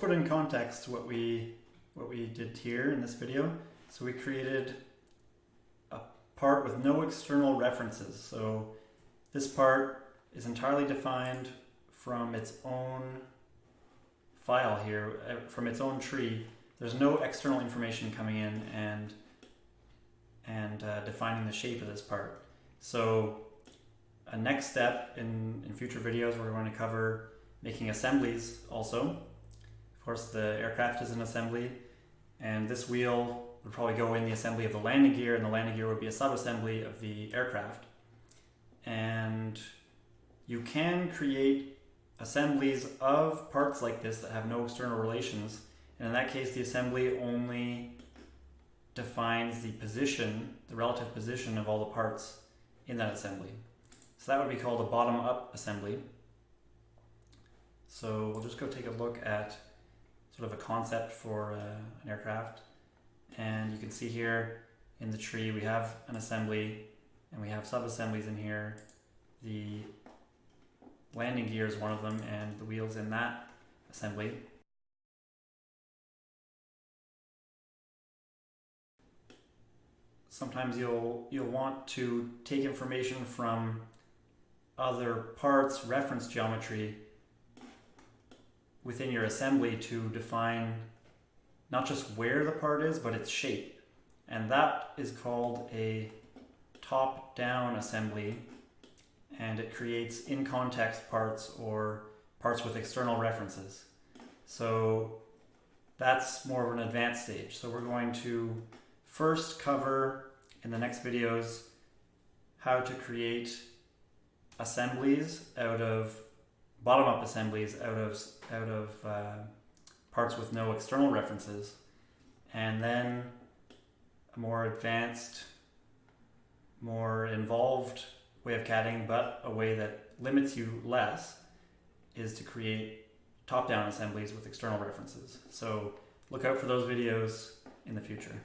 put in context what we did here in this video. So we created a part with no external references. So this part is entirely defined from its own file here, from its own tree. There's no external information coming in and defining the shape of this part. So a next step in future videos, we're going to cover making assemblies also. Of course, the aircraft is an assembly, and this wheel would probably go in the assembly of the landing gear, and the landing gear would be a sub-assembly of the aircraft. And you can create assemblies of parts like this that have no external relations, and in that case the assembly only defines the position, the relative position of all the parts in that assembly. So that would be called a bottom-up assembly. So we'll just go take a look at sort of a concept for an aircraft, and you can see here in the tree we have an assembly and we have sub-assemblies in here. The landing gear is one of them, and the wheels in that assembly. Sometimes you'll want to take information from other parts, reference geometry within your assembly to define not just where the part is, but its shape. And that is called a top-down assembly, and it creates in-context parts or parts with external references. So that's more of an advanced stage. So we're going to first cover in the next videos how to create assemblies out of bottom-up assemblies out of parts with no external references, and then a more advanced, more involved way of CADing, but a way that limits you less, is to create top-down assemblies with external references. So look out for those videos in the future.